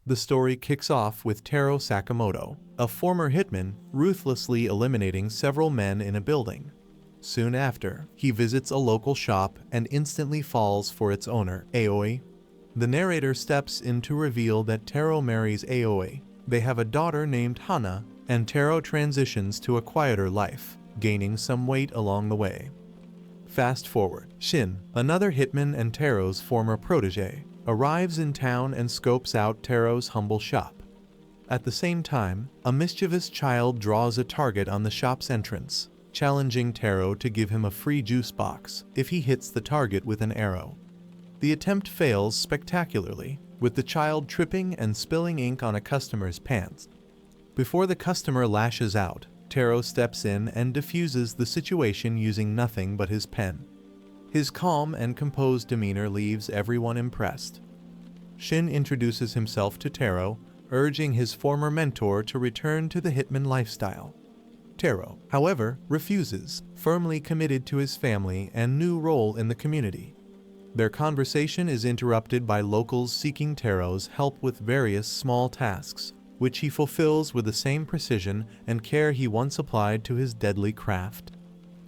The story kicks off with Taro Sakamoto, a former hitman, ruthlessly eliminating several men in a building. Soon after, he visits a local shop and instantly falls for its owner, Aoi. The narrator steps in to reveal that Taro marries Aoi. They have a daughter named Hana, and Taro transitions to a quieter life, gaining some weight along the way. Fast forward, Shin, another hitman and Taro's former protege, arrives in town and scopes out Taro's humble shop. At the same time, a mischievous child draws a target on the shop's entrance, challenging Taro to give him a free juice box if he hits the target with an arrow. The attempt fails spectacularly, with the child tripping and spilling ink on a customer's pants. Before the customer lashes out, Taro steps in and diffuses the situation using nothing but his pen. His calm and composed demeanor leaves everyone impressed. Shin introduces himself to Taro, urging his former mentor to return to the hitman lifestyle. Taro, however, refuses, firmly committed to his family and new role in the community. Their conversation is interrupted by locals seeking Taro's help with various small tasks, which he fulfills with the same precision and care he once applied to his deadly craft.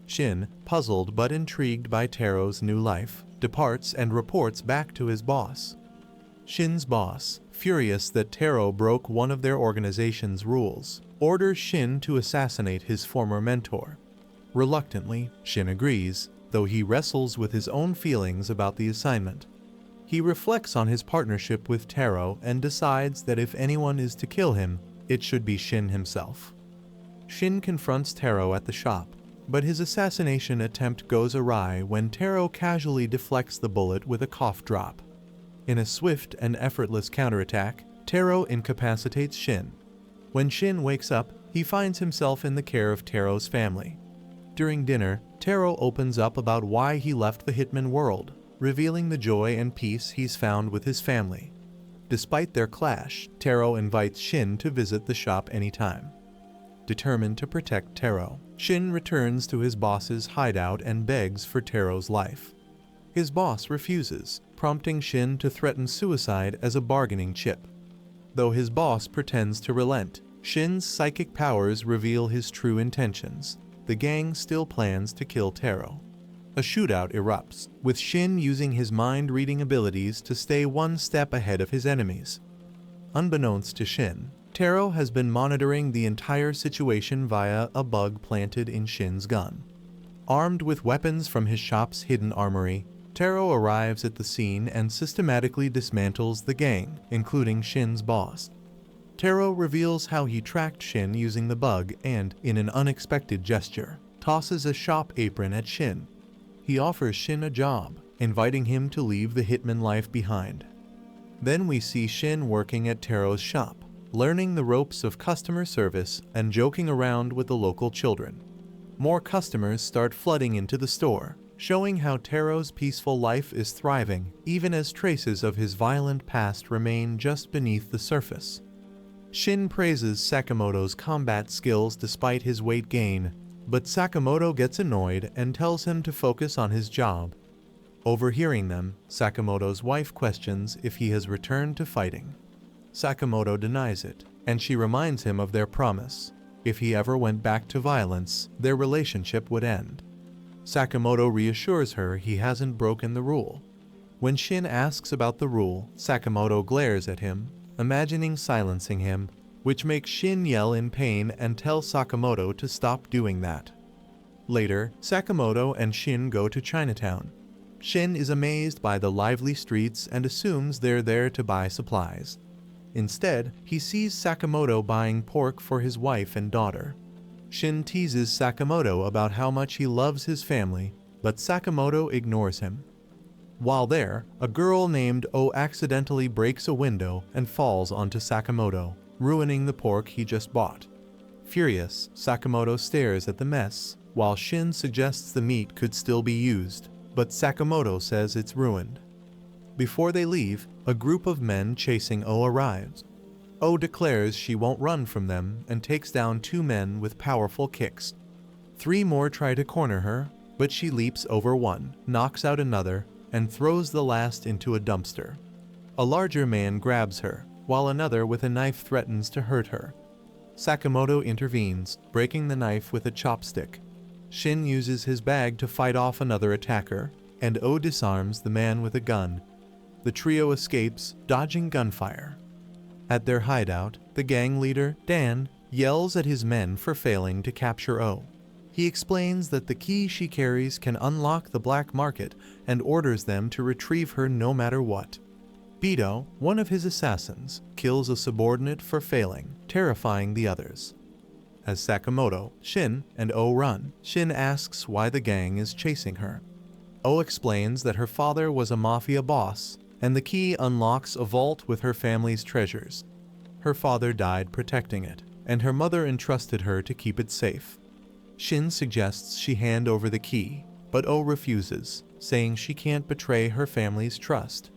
Shin, puzzled but intrigued by Taro's new life, departs and reports back to his boss. Shin's boss, furious that Taro broke one of their organization's rules, orders Shin to assassinate his former mentor. Reluctantly, Shin agrees, though he wrestles with his own feelings about the assignment. He reflects on his partnership with Taro and decides that if anyone is to kill him, it should be Shin himself. Shin confronts Taro at the shop, but his assassination attempt goes awry when Taro casually deflects the bullet with a cough drop. In a swift and effortless counterattack, Taro incapacitates Shin. When Shin wakes up, he finds himself in the care of Taro's family. During dinner, Taro opens up about why he left the hitman world, revealing the joy and peace he's found with his family. Despite their clash, Taro invites Shin to visit the shop anytime. Determined to protect Taro, Shin returns to his boss's hideout and begs for Taro's life. His boss refuses, prompting Shin to threaten suicide as a bargaining chip. Though his boss pretends to relent, Shin's psychic powers reveal his true intentions. The gang still plans to kill Taro. A shootout erupts, with Shin using his mind-reading abilities to stay one step ahead of his enemies. Unbeknownst to Shin, Taro has been monitoring the entire situation via a bug planted in Shin's gun. Armed with weapons from his shop's hidden armory, Taro arrives at the scene and systematically dismantles the gang, including Shin's boss. Taro reveals how he tracked Shin using the bug and, in an unexpected gesture, tosses a shop apron at Shin. He offers Shin a job, inviting him to leave the hitman life behind. Then we see Shin working at Taro's shop, learning the ropes of customer service and joking around with the local children. More customers start flooding into the store, showing how Taro's peaceful life is thriving even as traces of his violent past remain just beneath the surface. Shin praises Sakamoto's combat skills despite his weight gain, but Sakamoto gets annoyed and tells him to focus on his job. Overhearing them, Sakamoto's wife questions if he has returned to fighting. Sakamoto denies it, and she reminds him of their promise. If he ever went back to violence, their relationship would end. Sakamoto reassures her he hasn't broken the rule. When Shin asks about the rule, Sakamoto glares at him, imagining silencing him, which makes Shin yell in pain and tell Sakamoto to stop doing that. Later, Sakamoto and Shin go to Chinatown. Shin is amazed by the lively streets and assumes they're there to buy supplies. Instead, he sees Sakamoto buying pork for his wife and daughter. Shin teases Sakamoto about how much he loves his family, but Sakamoto ignores him. While there, a girl named O accidentally breaks a window and falls onto Sakamoto, ruining the pork he just bought. Furious, Sakamoto stares at the mess, while Shin suggests the meat could still be used, but Sakamoto says it's ruined. Before they leave, a group of men chasing O arrives. O declares she won't run from them and takes down 2 men with powerful kicks. 3 more try to corner her, but she leaps over one, knocks out another, and throws the last into a dumpster. A larger man grabs her, while another with a knife threatens to hurt her. Sakamoto intervenes, breaking the knife with a chopstick. Shin uses his bag to fight off another attacker, and Oh disarms the man with a gun. The trio escapes, dodging gunfire. At their hideout, the gang leader, Dan, yells at his men for failing to capture Oh. He explains that the key she carries can unlock the black market and orders them to retrieve her no matter what. Bito, one of his assassins, kills a subordinate for failing, terrifying the others. As Sakamoto, Shin, and Oh run, Shin asks why the gang is chasing her. Oh explains that her father was a mafia boss, and the key unlocks a vault with her family's treasures. Her father died protecting it, and her mother entrusted her to keep it safe. Shin suggests she hand over the key, but Oh refuses, saying she can't betray her family's trust.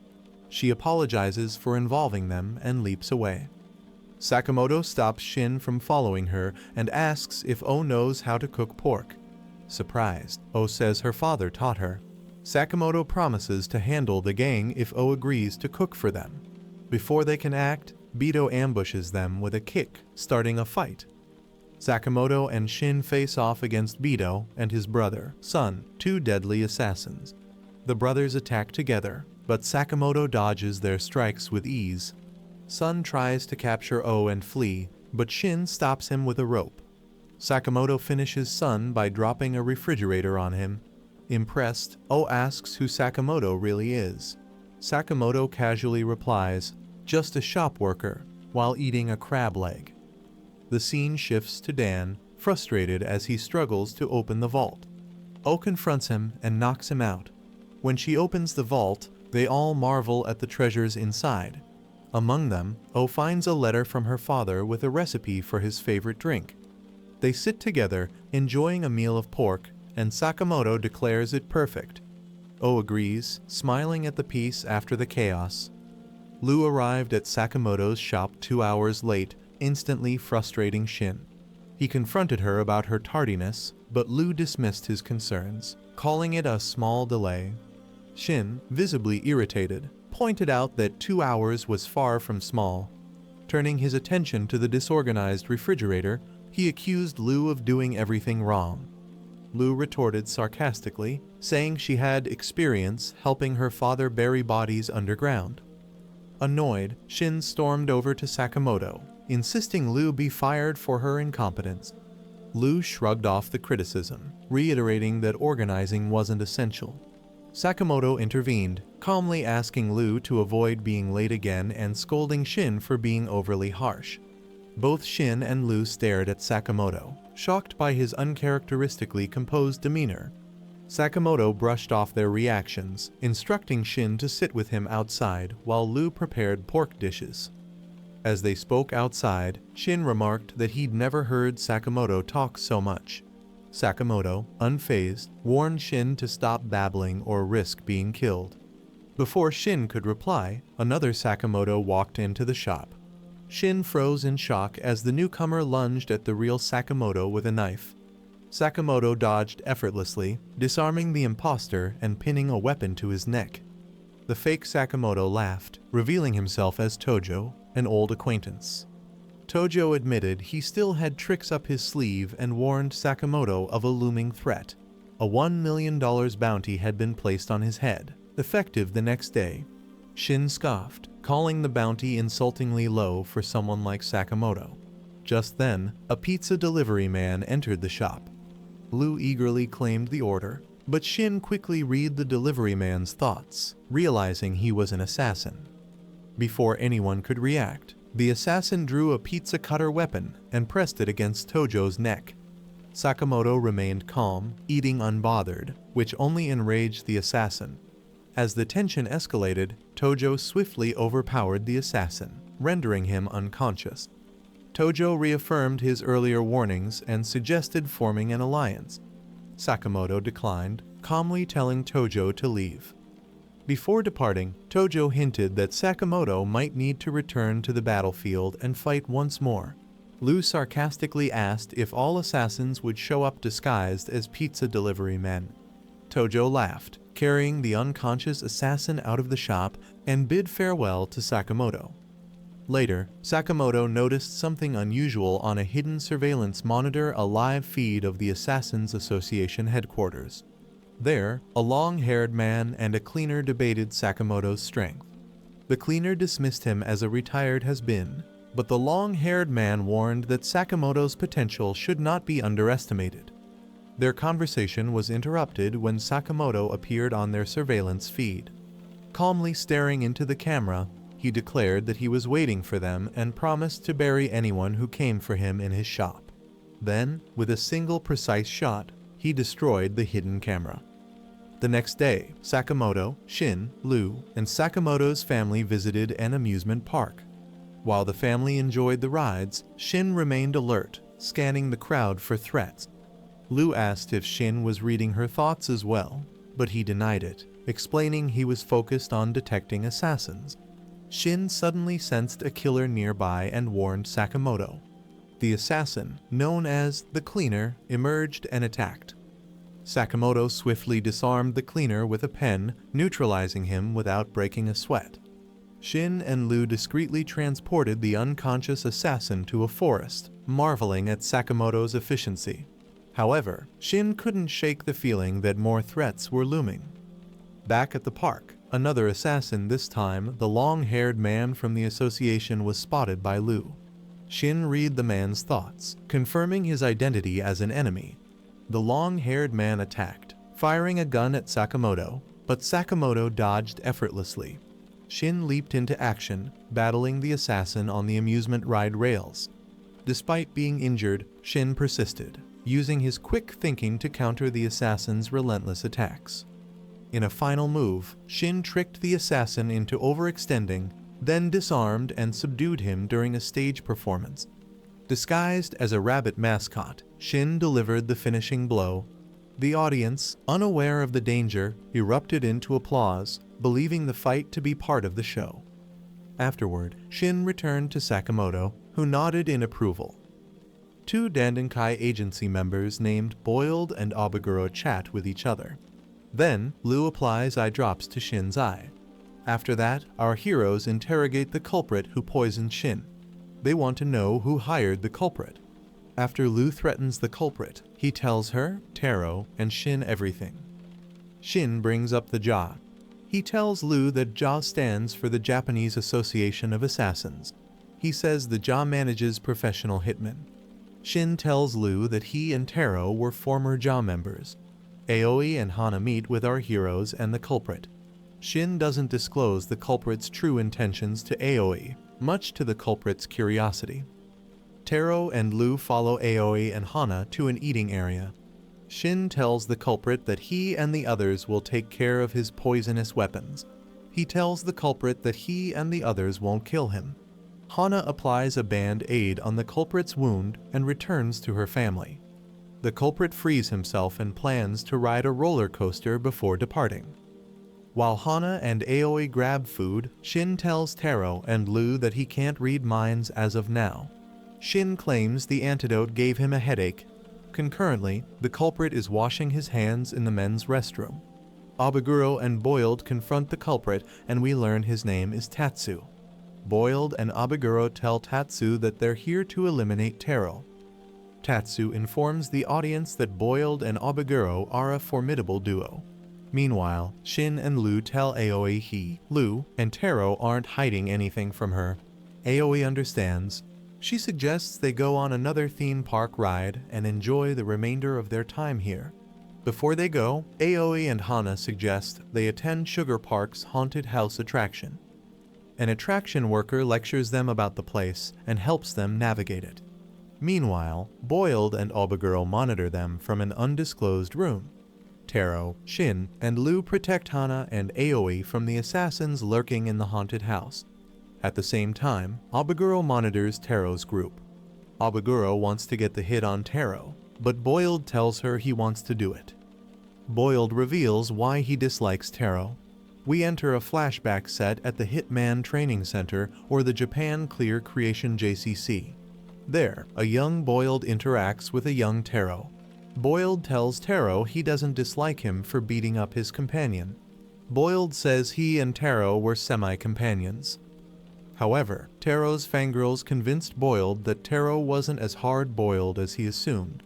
She apologizes for involving them and leaps away. Sakamoto stops Shin from following her and asks if Oh knows how to cook pork. Surprised, Oh says her father taught her. Sakamoto promises to handle the gang if Oh agrees to cook for them. Before they can act, Bito ambushes them with a kick, starting a fight. Sakamoto and Shin face off against Bito and his brother, Sun, two deadly assassins. The brothers attack together, but Sakamoto dodges their strikes with ease. Sun tries to capture Oh and flee, but Shin stops him with a rope. Sakamoto finishes Sun by dropping a refrigerator on him. Impressed, Oh asks who Sakamoto really is. Sakamoto casually replies, "Just a shop worker," while eating a crab leg. The scene shifts to Dan, frustrated as he struggles to open the vault. Oh confronts him and knocks him out. When she opens the vault, they all marvel at the treasures inside. Among them, Oh finds a letter from her father with a recipe for his favorite drink. They sit together, enjoying a meal of pork, and Sakamoto declares it perfect. Oh agrees, smiling at the piece after the chaos. Lu arrived at Sakamoto's shop 2 hours late, instantly frustrating Shin. He confronted her about her tardiness, but Lu dismissed his concerns, calling it a small delay. Shin, visibly irritated, pointed out that 2 hours was far from small. Turning his attention to the disorganized refrigerator, he accused Lu of doing everything wrong. Lu retorted sarcastically, saying she had experience helping her father bury bodies underground. Annoyed, Shin stormed over to Sakamoto, insisting Lu be fired for her incompetence. Lu shrugged off the criticism, reiterating that organizing wasn't essential. Sakamoto intervened, calmly asking Lu to avoid being late again and scolding Shin for being overly harsh. Both Shin and Lu stared at Sakamoto, shocked by his uncharacteristically composed demeanor. Sakamoto brushed off their reactions, instructing Shin to sit with him outside while Lu prepared pork dishes. As they spoke outside, Shin remarked that he'd never heard Sakamoto talk so much. Sakamoto, unfazed, warned Shin to stop babbling or risk being killed. Before Shin could reply, another Sakamoto walked into the shop. Shin froze in shock as the newcomer lunged at the real Sakamoto with a knife. Sakamoto dodged effortlessly, disarming the imposter and pinning a weapon to his neck. The fake Sakamoto laughed, revealing himself as Tojo, an old acquaintance. Tojo admitted he still had tricks up his sleeve and warned Sakamoto of a looming threat. A $1 million bounty had been placed on his head, effective the next day. Shin scoffed, calling the bounty insultingly low for someone like Sakamoto. Just then, a pizza delivery man entered the shop. Lu eagerly claimed the order, but Shin quickly read the delivery man's thoughts, realizing he was an assassin. Before anyone could react, the assassin drew a pizza cutter weapon and pressed it against Tojo's neck. Sakamoto remained calm, eating unbothered, which only enraged the assassin. As the tension escalated, Tojo swiftly overpowered the assassin, rendering him unconscious. Tojo reaffirmed his earlier warnings and suggested forming an alliance. Sakamoto declined, calmly telling Tojo to leave. Before departing, Tojo hinted that Sakamoto might need to return to the battlefield and fight once more. Lu sarcastically asked if all assassins would show up disguised as pizza delivery men. Tojo laughed, carrying the unconscious assassin out of the shop and bid farewell to Sakamoto. Later, Sakamoto noticed something unusual on a hidden surveillance monitor, a live feed of the Assassins Association headquarters. There, a long-haired man and a cleaner debated Sakamoto's strength. The cleaner dismissed him as a retired has-been, but the long-haired man warned that Sakamoto's potential should not be underestimated. Their conversation was interrupted when Sakamoto appeared on their surveillance feed. Calmly staring into the camera, he declared that he was waiting for them and promised to bury anyone who came for him in his shop. Then, with a single precise shot, he destroyed the hidden camera. The next day, Sakamoto, Shin, Lu, and Sakamoto's family visited an amusement park. While the family enjoyed the rides, Shin remained alert, scanning the crowd for threats. Lu asked if Shin was reading her thoughts as well, but he denied it, explaining he was focused on detecting assassins. Shin suddenly sensed a killer nearby and warned Sakamoto. The assassin, known as the Cleaner, emerged and attacked. Sakamoto swiftly disarmed the Cleaner with a pen, neutralizing him without breaking a sweat. Shin and Lu discreetly transported the unconscious assassin to a forest, marveling at Sakamoto's efficiency. However, Shin couldn't shake the feeling that more threats were looming. Back at the park, another assassin, this time the long-haired man from the association, was spotted by Lu. Shin read the man's thoughts, confirming his identity as an enemy. The long-haired man attacked, firing a gun at Sakamoto, but Sakamoto dodged effortlessly. Shin leaped into action, battling the assassin on the amusement ride rails. Despite being injured, Shin persisted, using his quick thinking to counter the assassin's relentless attacks. In a final move, Shin tricked the assassin into overextending, then disarmed and subdued him during a stage performance. Disguised as a rabbit mascot, Shin delivered the finishing blow. The audience, unaware of the danger, erupted into applause, believing the fight to be part of the show. Afterward, Shin returned to Sakamoto, who nodded in approval. Two Dandenkai agency members named Boiled and Abaguro chat with each other. Then, Lu applies eye drops to Shin's eye. After that, our heroes interrogate the culprit who poisoned Shin. They want to know who hired the culprit. After Lu threatens the culprit, he tells her, Taro, and Shin everything. Shin brings up the JA. He tells Lu that JA stands for the Japanese Association of Assassins. He says the JA manages professional hitmen. Shin tells Lu that he and Taro were former JA members. Aoi and Hana meet with our heroes and the culprit. Shin doesn't disclose the culprit's true intentions to Aoi, much to the culprit's curiosity. Taro and Lu follow Aoi and Hana to an eating area. Shin tells the culprit that he and the others will take care of his poisonous weapons. He tells the culprit that he and the others won't kill him. Hana applies a band-aid on the culprit's wound and returns to her family. The culprit frees himself and plans to ride a roller coaster before departing. While Hana and Aoi grab food, Shin tells Taro and Lu that he can't read minds as of now. Shin claims the antidote gave him a headache. Concurrently, the culprit is washing his hands in the men's restroom. Abaguro and Boiled confront the culprit, and we learn his name is Tatsu. Boiled and Abaguro tell Tatsu that they're here to eliminate Taro. Tatsu informs the audience that Boiled and Abaguro are a formidable duo. Meanwhile, Shin and Lu tell Aoi he, Lu, and Taro aren't hiding anything from her. Aoi understands. She suggests they go on another theme park ride and enjoy the remainder of their time here. Before they go, Aoi and Hana suggest they attend Sugar Park's haunted house attraction. An attraction worker lectures them about the place and helps them navigate it. Meanwhile, Boiled and Abaguro monitor them from an undisclosed room. Taro, Shin, and Lu protect Hana and Aoi from the assassins lurking in the haunted house. At the same time, Abaguro monitors Taro's group. Abaguro wants to get the hit on Taro, but Boiled tells her he wants to do it. Boiled reveals why he dislikes Taro. We enter a flashback set at the Hitman Training Center, or the Japan Clear Creation JCC. There, a young Boiled interacts with a young Taro. Boiled tells Taro he doesn't dislike him for beating up his companion. Boiled says he and Taro were semi-companions. However, Taro's fangirls convinced Boiled that Taro wasn't as hard-boiled as he assumed.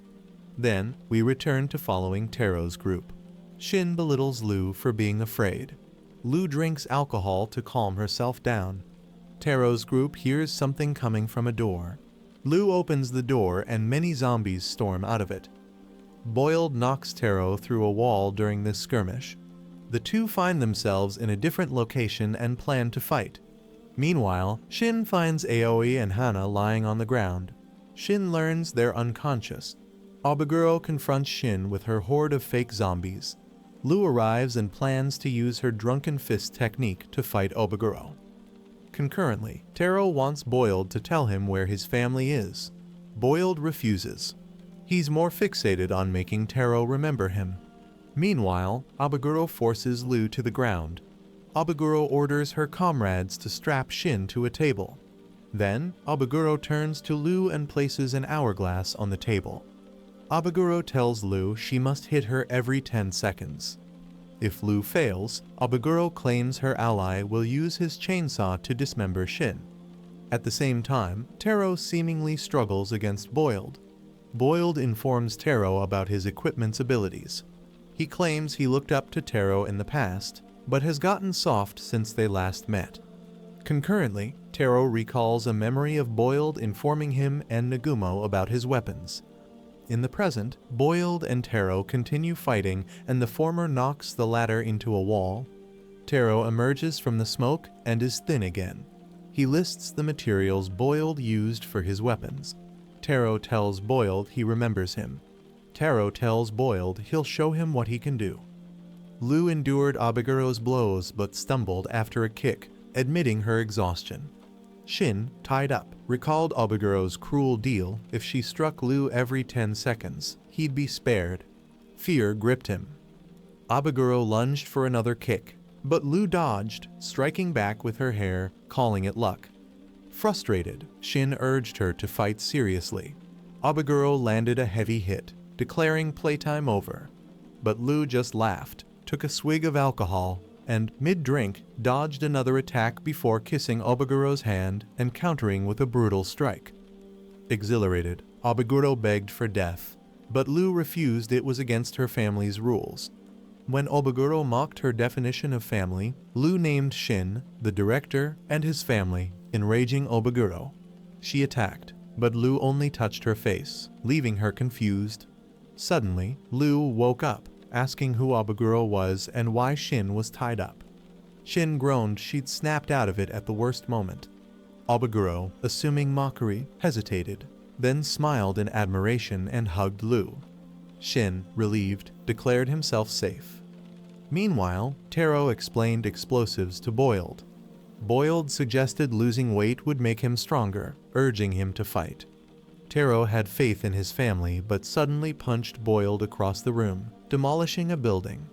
Then, we return to following Taro's group. Shin belittles Lu for being afraid. Lu drinks alcohol to calm herself down. Taro's group hears something coming from a door. Lu opens the door and many zombies storm out of it. Boiled knocks Taro through a wall during this skirmish. The two find themselves in a different location and plan to fight. Meanwhile, Shin finds Aoi and Hana lying on the ground. Shin learns they're unconscious. Obaguro confronts Shin with her horde of fake zombies. Lu arrives and plans to use her drunken fist technique to fight Obaguro. Concurrently, Taro wants Boiled to tell him where his family is. Boiled refuses. He's more fixated on making Taro remember him. Meanwhile, Obaguro forces Lu to the ground. Obaguro orders her comrades to strap Shin to a table. Then, Obaguro turns to Lu and places an hourglass on the table. Obaguro tells Lu she must hit her every 10 seconds. If Lu fails, Obaguro claims her ally will use his chainsaw to dismember Shin. At the same time, Taro seemingly struggles against Boiled. Boiled informs Taro about his equipment's abilities. He claims he looked up to Taro in the past, but has gotten soft since they last met. Concurrently, Taro recalls a memory of Boiled informing him and Nagumo about his weapons. In the present, Boiled and Taro continue fighting and the former knocks the latter into a wall. Taro emerges from the smoke and is thin again. He lists the materials Boiled used for his weapons. Taro tells Boiled he remembers him. Taro tells Boiled he'll show him what he can do. Lu endured Abaguro's blows but stumbled after a kick, admitting her exhaustion. Shin, tied up, recalled Abaguro's cruel deal: if she struck Lu every 10 seconds, he'd be spared. Fear gripped him. Abaguro lunged for another kick, but Lu dodged, striking back with her hair, calling it luck. Frustrated, Shin urged her to fight seriously. Abaguro landed a heavy hit, declaring playtime over. But Lu just laughed, took a swig of alcohol, and, mid-drink, dodged another attack before kissing Obaguro's hand and countering with a brutal strike. Exhilarated, Obaguro begged for death, but Lu refused. It was against her family's rules. When Obaguro mocked her definition of family, Lu named Shin, the director, and his family, enraging Obaguro. She attacked, but Lu only touched her face, leaving her confused. Suddenly, Lu woke up, asking who Obaguro was and why Shin was tied up. Shin groaned she'd snapped out of it at the worst moment. Obaguro, assuming mockery, hesitated, then smiled in admiration and hugged Lu. Shin, relieved, declared himself safe. Meanwhile, Taro explained explosives to Boiled. Boiled suggested losing weight would make him stronger, urging him to fight. Taro had faith in his family but suddenly punched Boiled across the room, demolishing a building.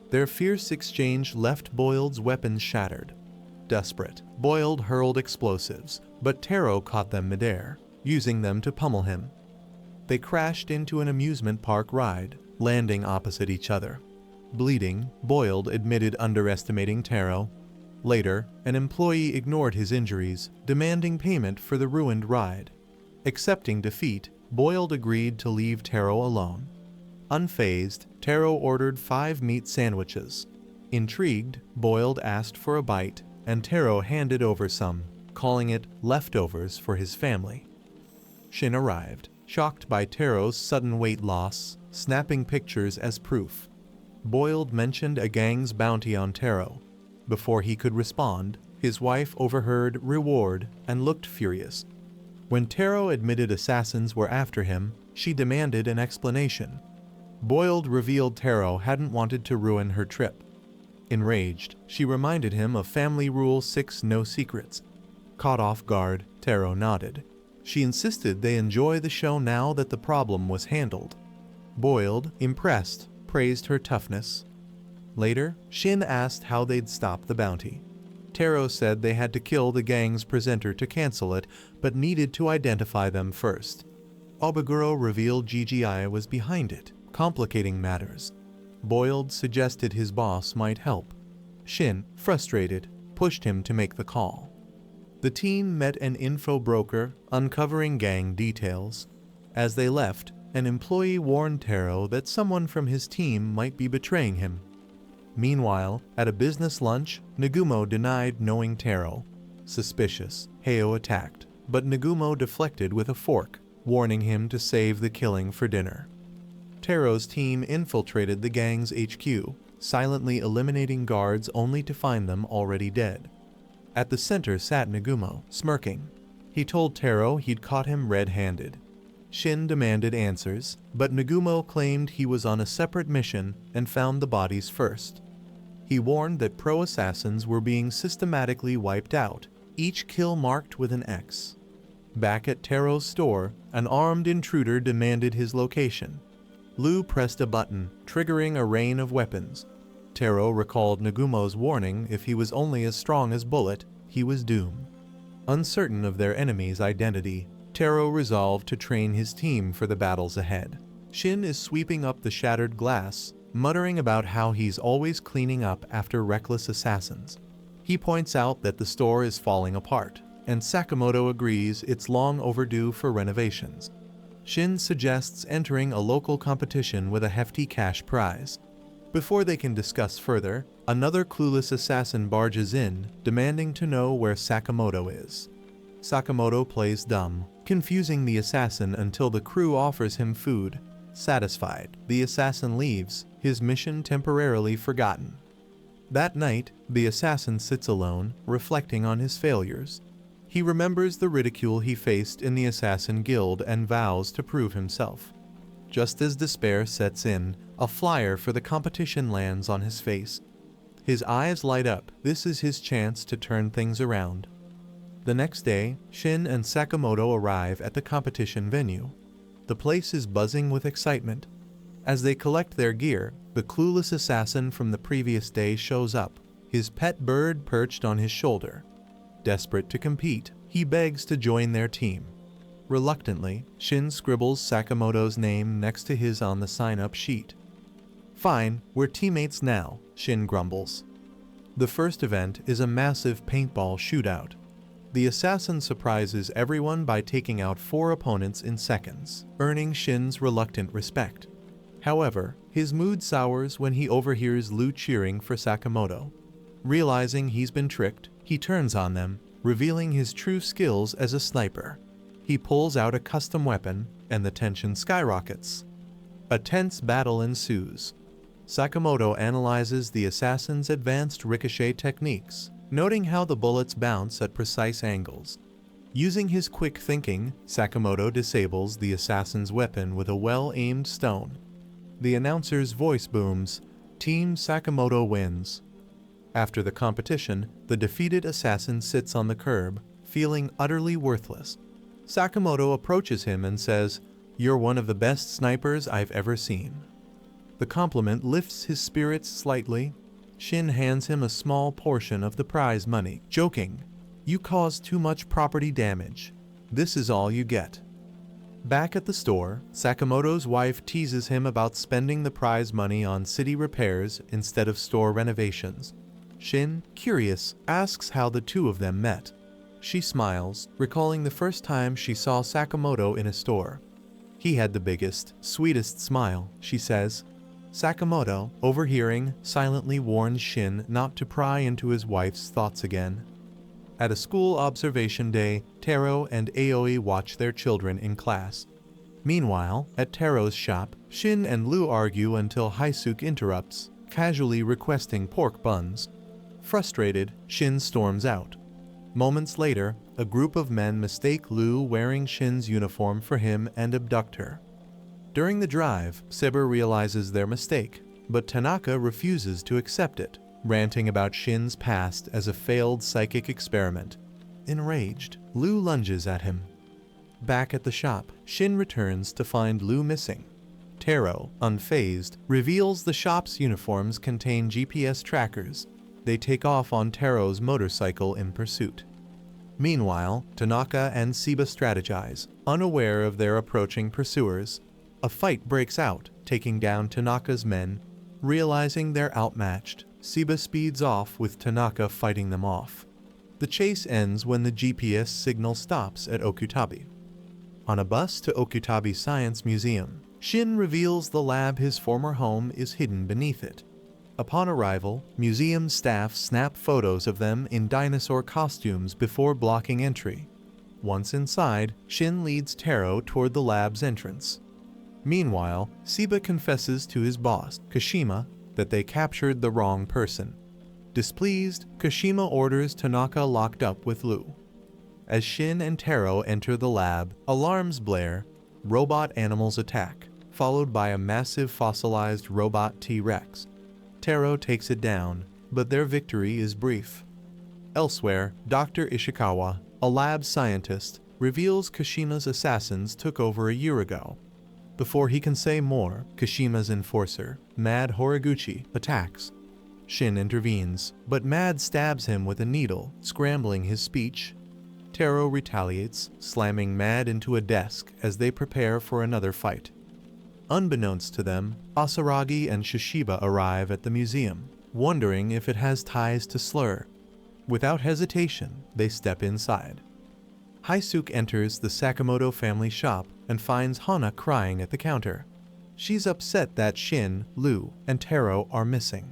Their fierce exchange left Boiled's weapons shattered. Desperate, Boiled hurled explosives, but Taro caught them midair, using them to pummel him. They crashed into an amusement park ride, landing opposite each other. Bleeding, Boiled admitted underestimating Taro. Later, an employee ignored his injuries, demanding payment for the ruined ride. Accepting defeat, Boiled agreed to leave Taro alone. Unfazed, Taro ordered 5 meat sandwiches. Intrigued, Boiled asked for a bite, and Taro handed over some, calling it leftovers for his family. Shin arrived, shocked by Taro's sudden weight loss, snapping pictures as proof. Boiled mentioned a gang's bounty on Taro. Before he could respond, his wife overheard "reward" and looked furious. When Taro admitted assassins were after him, she demanded an explanation. Boiled revealed Taro hadn't wanted to ruin her trip. Enraged, she reminded him of Family Rule 6: no secrets. Caught off guard, Taro nodded. She insisted they enjoy the show now that the problem was handled. Boiled, impressed, praised her toughness. Later, Shin asked how they'd stop the bounty. Taro said they had to kill the gang's presenter to cancel it, but needed to identify them first. Obaguro revealed GGI was behind it, complicating matters. Boiled suggested his boss might help. Shin, frustrated, pushed him to make the call. The team met an info broker, uncovering gang details. As they left, an employee warned Taro that someone from his team might be betraying him. Meanwhile, at a business lunch, Nagumo denied knowing Taro. Suspicious, Heio attacked, but Nagumo deflected with a fork, warning him to save the killing for dinner. Taro's team infiltrated the gang's HQ, silently eliminating guards only to find them already dead. At the center sat Nagumo, smirking. He told Taro he'd caught him red-handed. Shin demanded answers, but Nagumo claimed he was on a separate mission and found the bodies first. He warned that pro-assassins were being systematically wiped out, each kill marked with an X. Back at Taro's store, an armed intruder demanded his location. Lu pressed a button, triggering a rain of weapons. Taro recalled Nagumo's warning: if he was only as strong as Bullet, he was doomed. Uncertain of their enemy's identity, Taro resolved to train his team for the battles ahead. Shin is sweeping up the shattered glass, muttering about how he's always cleaning up after reckless assassins. He points out that the store is falling apart, and Sakamoto agrees it's long overdue for renovations. Shin suggests entering a local competition with a hefty cash prize. Before they can discuss further, another clueless assassin barges in, demanding to know where Sakamoto is. Sakamoto plays dumb, confusing the assassin until the crew offers him food. Satisfied, the assassin leaves, his mission temporarily forgotten. That night, the assassin sits alone, reflecting on his failures. He remembers the ridicule he faced in the Assassin Guild and vows to prove himself. Just as despair sets in, a flyer for the competition lands on his face. His eyes light up. This is his chance to turn things around. The next day, Shin and Sakamoto arrive at the competition venue. The place is buzzing with excitement. As they collect their gear, the clueless assassin from the previous day shows up, his pet bird perched on his shoulder. Desperate to compete, he begs to join their team. Reluctantly, Shin scribbles Sakamoto's name next to his on the sign-up sheet. "Fine, we're teammates now," Shin grumbles. The first event is a massive paintball shootout. The assassin surprises everyone by taking out 4 opponents in seconds, earning Shin's reluctant respect. However, his mood sours when he overhears Lu cheering for Sakamoto. Realizing he's been tricked, he turns on them, revealing his true skills as a sniper. He pulls out a custom weapon, and the tension skyrockets. A tense battle ensues. Sakamoto analyzes the assassin's advanced ricochet techniques, noting how the bullets bounce at precise angles. Using his quick thinking, Sakamoto disables the assassin's weapon with a well-aimed stone. The announcer's voice booms, "Team Sakamoto wins." After the competition, the defeated assassin sits on the curb, feeling utterly worthless. Sakamoto approaches him and says, "You're one of the best snipers I've ever seen." The compliment lifts his spirits slightly. Shin hands him a small portion of the prize money, joking, "You caused too much property damage. This is all you get." Back at the store, Sakamoto's wife teases him about spending the prize money on city repairs instead of store renovations. Shin, curious, asks how the two of them met. She smiles, recalling the first time she saw Sakamoto in a store. "He had the biggest, sweetest smile," she says. Sakamoto, overhearing, silently warns Shin not to pry into his wife's thoughts again. At a school observation day, Taro and Aoi watch their children in class. Meanwhile, at Taro's shop, Shin and Lu argue until Haisuke interrupts, casually requesting pork buns. Frustrated, Shin storms out. Moments later, a group of men mistake Lu wearing Shin's uniform for him and abduct her. During the drive, Saber realizes their mistake, but Tanaka refuses to accept it, ranting about Shin's past as a failed psychic experiment. Enraged, Lu lunges at him. Back at the shop, Shin returns to find Lu missing. Taro, unfazed, reveals the shop's uniforms contain GPS trackers. They take off on Taro's motorcycle in pursuit. Meanwhile, Tanaka and Seba strategize, unaware of their approaching pursuers. A fight breaks out, taking down Tanaka's men. Realizing they're outmatched, Seba speeds off with Tanaka fighting them off. The chase ends when the GPS signal stops at Okutabi. On a bus to Okutabi Science Museum, Shin reveals the lab his former home is hidden beneath it. Upon arrival, museum staff snap photos of them in dinosaur costumes before blocking entry. Once inside, Shin leads Taro toward the lab's entrance. Meanwhile, Seba confesses to his boss, Kashima, that they captured the wrong person. Displeased, Kashima orders Tanaka locked up with Lu. As Shin and Taro enter the lab, alarms blare, robot animals attack, followed by a massive fossilized robot T-Rex. Taro takes it down, but their victory is brief. Elsewhere, Dr. Ishikawa, a lab scientist, reveals Kashima's assassins took over a year ago. Before he can say more, Kashima's enforcer, Mad Horiguchi, attacks. Shin intervenes, but Mad stabs him with a needle, scrambling his speech. Taro retaliates, slamming Mad into a desk as they prepare for another fight. Unbeknownst to them, Asaragi and Shishiba arrive at the museum, wondering if it has ties to Slur. Without hesitation, they step inside. Haisuke enters the Sakamoto family shop and finds Hana crying at the counter. She's upset that Shin, Lu, and Taro are missing.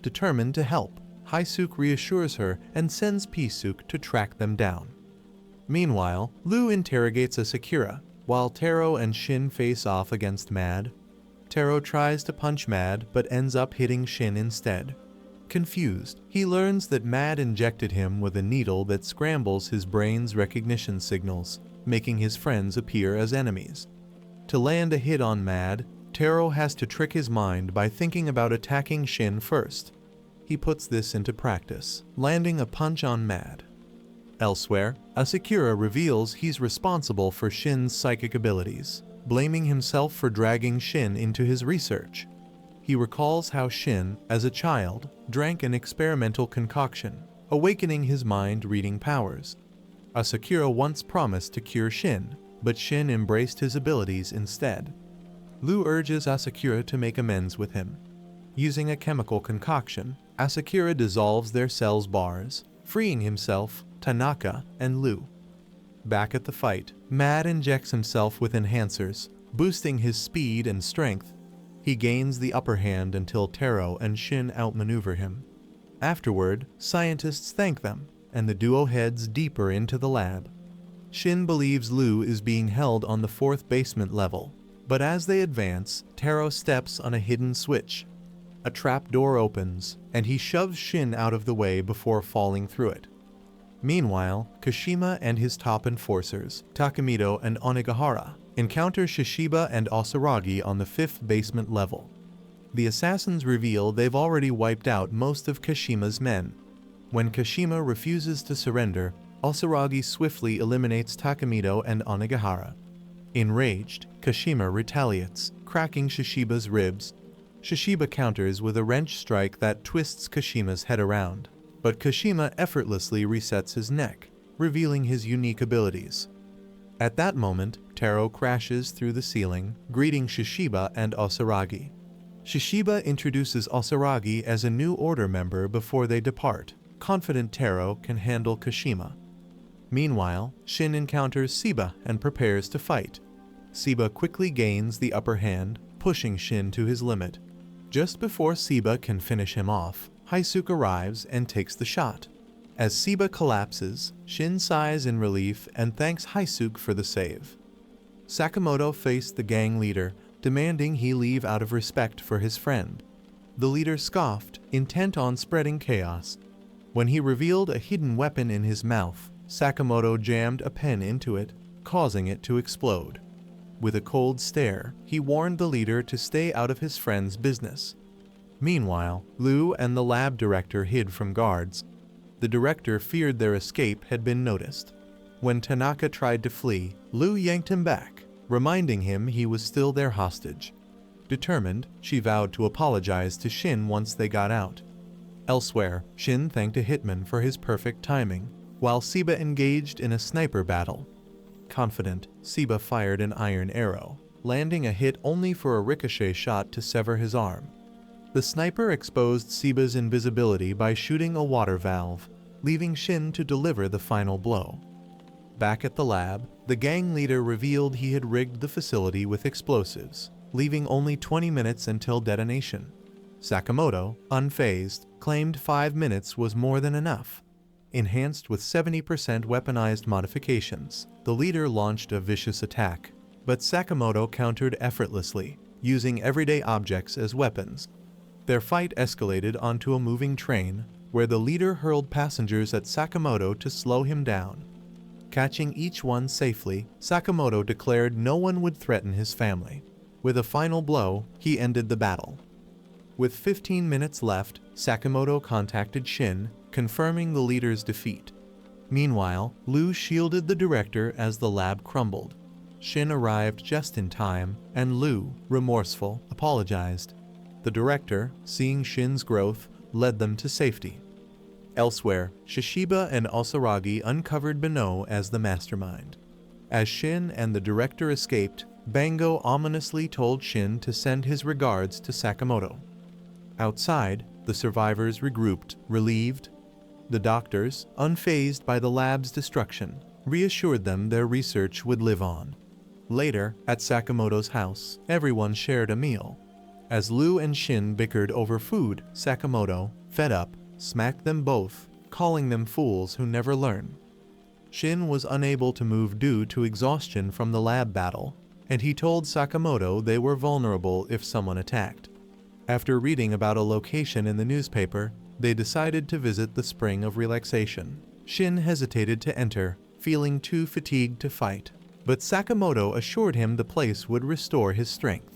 Determined to help, Haisuke reassures her and sends Pisuke to track them down. Meanwhile, Lu interrogates Asakura, while Taro and Shin face off against Mad. Taro tries to punch Mad but ends up hitting Shin instead. Confused, he learns that Mad injected him with a needle that scrambles his brain's recognition signals, making his friends appear as enemies. To land a hit on Mad, Taro has to trick his mind by thinking about attacking Shin first. He puts this into practice, landing a punch on Mad. Elsewhere, Asakura reveals he's responsible for Shin's psychic abilities, blaming himself for dragging Shin into his research. He recalls how Shin, as a child, drank an experimental concoction, awakening his mind-reading powers. Asakura once promised to cure Shin, but Shin embraced his abilities instead. Lu urges Asakura to make amends with him. Using a chemical concoction, Asakura dissolves their cell's bars, freeing himself, Tanaka, and Lu. Back at the fight, Mad injects himself with enhancers, boosting his speed and strength. He gains the upper hand until Taro and Shin outmaneuver him. Afterward, scientists thank them, and the duo heads deeper into the lab. Shin believes Lu is being held on the 4th basement level, but as they advance, Taro steps on a hidden switch. A trap door opens, and he shoves Shin out of the way before falling through it. Meanwhile, Kashima and his top enforcers, Takamito and Onigahara, encounter Shishiba and Asaragi on the 5th basement level. The assassins reveal they've already wiped out most of Kashima's men. When Kashima refuses to surrender, Asaragi swiftly eliminates Takamito and Onigahara. Enraged, Kashima retaliates, cracking Shishiba's ribs. Shishiba counters with a wrench strike that twists Kashima's head around, but Kashima effortlessly resets his neck, revealing his unique abilities. At that moment, Taro crashes through the ceiling, greeting Shishiba and Asaragi. Shishiba introduces Asaragi as a new order member before they depart, confident Taro can handle Kashima. Meanwhile, Shin encounters Seba and prepares to fight. Seba quickly gains the upper hand, pushing Shin to his limit. Just before Seba can finish him off, Haisuke arrives and takes the shot. As Seba collapses, Shin sighs in relief and thanks Haisuke for the save. Sakamoto faced the gang leader, demanding he leave out of respect for his friend. The leader scoffed, intent on spreading chaos. When he revealed a hidden weapon in his mouth, Sakamoto jammed a pen into it, causing it to explode. With a cold stare, he warned the leader to stay out of his friend's business. Meanwhile, Lu and the lab director hid from guards. The director feared their escape had been noticed. When Tanaka tried to flee, Lu yanked him back, reminding him he was still their hostage. Determined, she vowed to apologize to Shin once they got out. Elsewhere, Shin thanked a hitman for his perfect timing, while Seba engaged in a sniper battle. Confident, Seba fired an iron arrow, landing a hit only for a ricochet shot to sever his arm. The sniper exposed Seba's invisibility by shooting a water valve. leaving Shin to deliver the final blow. Back at the lab, the gang leader revealed he had rigged the facility with explosives, leaving only 20 minutes until detonation. Sakamoto, unfazed, claimed 5 minutes was more than enough. Enhanced with 70% weaponized modifications, the leader launched a vicious attack, but Sakamoto countered effortlessly, using everyday objects as weapons. Their fight escalated onto a moving train, where the leader hurled passengers at Sakamoto to slow him down. Catching each one safely, Sakamoto declared no one would threaten his family. With a final blow, he ended the battle. With 15 minutes left, Sakamoto contacted Shin, confirming the leader's defeat. Meanwhile, Lu shielded the director as the lab crumbled. Shin arrived just in time, and Lu, remorseful, apologized. The director, seeing Shin's growth, led them to safety. Elsewhere, Shishiba and Osaragi uncovered Beno as the mastermind. As Shin and the director escaped, Bango ominously told Shin to send his regards to Sakamoto. Outside, the survivors regrouped, relieved. The doctors, unfazed by the lab's destruction, reassured them their research would live on. Later, at Sakamoto's house, everyone shared a meal. As Lu and Shin bickered over food, Sakamoto, fed up, smacked them both, calling them fools who never learn. Shin was unable to move due to exhaustion from the lab battle, and he told Sakamoto they were vulnerable if someone attacked. After reading about a location in the newspaper, they decided to visit the Spring of Relaxation. Shin hesitated to enter, feeling too fatigued to fight, but Sakamoto assured him the place would restore his strength.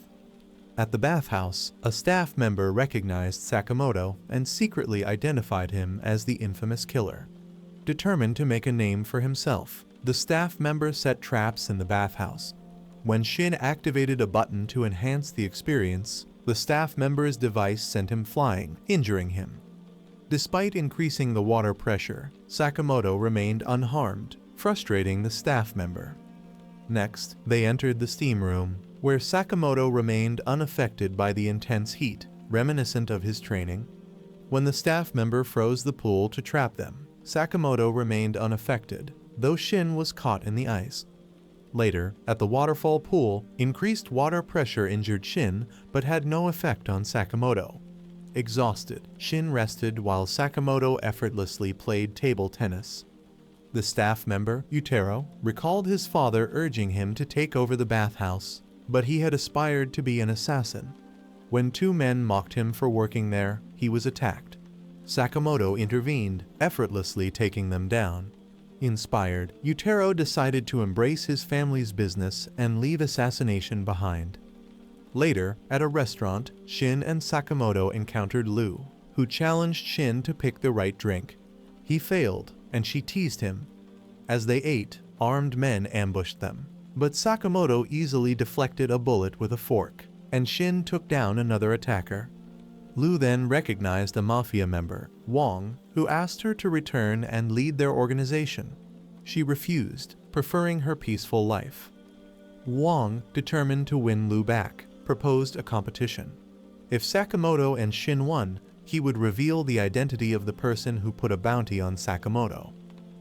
At the bathhouse, a staff member recognized Sakamoto and secretly identified him as the infamous killer. Determined to make a name for himself, the staff member set traps in the bathhouse. When Shin activated a button to enhance the experience, the staff member's device sent him flying, injuring him. Despite increasing the water pressure, Sakamoto remained unharmed, frustrating the staff member. Next, they entered the steam room, where Sakamoto remained unaffected by the intense heat, reminiscent of his training. When the staff member froze the pool to trap them, Sakamoto remained unaffected, though Shin was caught in the ice. Later, at the waterfall pool, increased water pressure injured Shin but had no effect on Sakamoto. Exhausted, Shin rested while Sakamoto effortlessly played table tennis. The staff member, Utero, recalled his father urging him to take over the bathhouse, but he had aspired to be an assassin. When 2 men mocked him for working there, he was attacked. Sakamoto intervened, effortlessly taking them down. Inspired, Utero decided to embrace his family's business and leave assassination behind. Later, at a restaurant, Shin and Sakamoto encountered Lu, who challenged Shin to pick the right drink. He failed, and she teased him. As they ate, armed men ambushed them, but Sakamoto easily deflected a bullet with a fork, and Shin took down another attacker. Lu then recognized a mafia member, Wong, who asked her to return and lead their organization. She refused, preferring her peaceful life. Wong, determined to win Lu back, proposed a competition. If Sakamoto and Shin won, he would reveal the identity of the person who put a bounty on Sakamoto.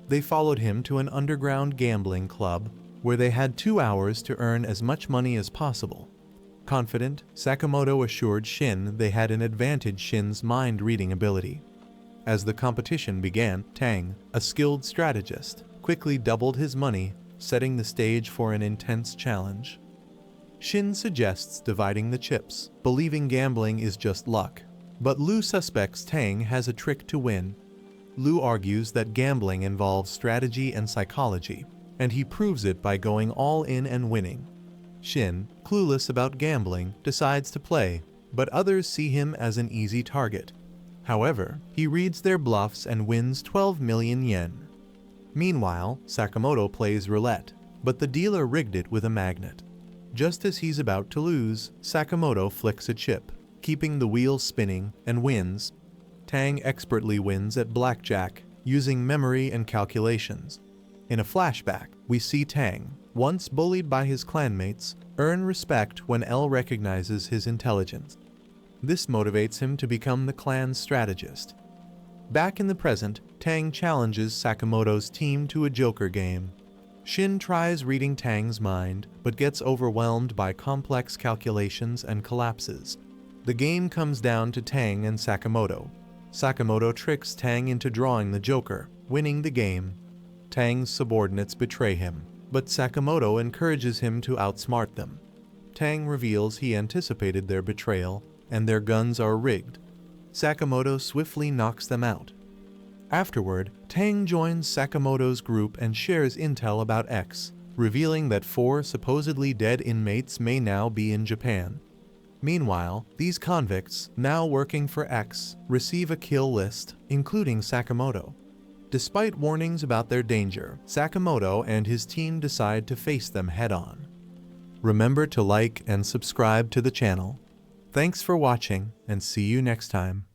They followed him to an underground gambling club, where they had 2 hours to earn as much money as possible. Confident, Sakamoto assured Shin they had an advantage Shin's mind-reading ability. As the competition began, Tang, a skilled strategist, quickly doubled his money, setting the stage for an intense challenge. Shin suggests dividing the chips, believing gambling is just luck, but Lu suspects Tang has a trick to win. Lu argues that gambling involves strategy and psychology, and he proves it by going all in and winning. Shin, clueless about gambling, decides to play, but others see him as an easy target. However, he reads their bluffs and wins 12 million yen. Meanwhile, Sakamoto plays roulette, but the dealer rigged it with a magnet. Just as he's about to lose, Sakamoto flicks a chip, keeping the wheel spinning, and wins. Tang expertly wins at blackjack, using memory and calculations. In a flashback, we see Tang, once bullied by his clanmates, earn respect when L recognizes his intelligence. This motivates him to become the clan's strategist. Back in the present, Tang challenges Sakamoto's team to a Joker game. Shin tries reading Tang's mind, but gets overwhelmed by complex calculations and collapses. The game comes down to Tang and Sakamoto. Sakamoto tricks Tang into drawing the Joker, winning the game. Tang's subordinates betray him, but Sakamoto encourages him to outsmart them. Tang reveals he anticipated their betrayal, and their guns are rigged. Sakamoto swiftly knocks them out. Afterward, Tang joins Sakamoto's group and shares intel about X, revealing that 4 supposedly dead inmates may now be in Japan. Meanwhile, these convicts, now working for X, receive a kill list, including Sakamoto. Despite warnings about their danger, Sakamoto and his team decide to face them head-on. Remember to like and subscribe to the channel. Thanks for watching, and see you next time.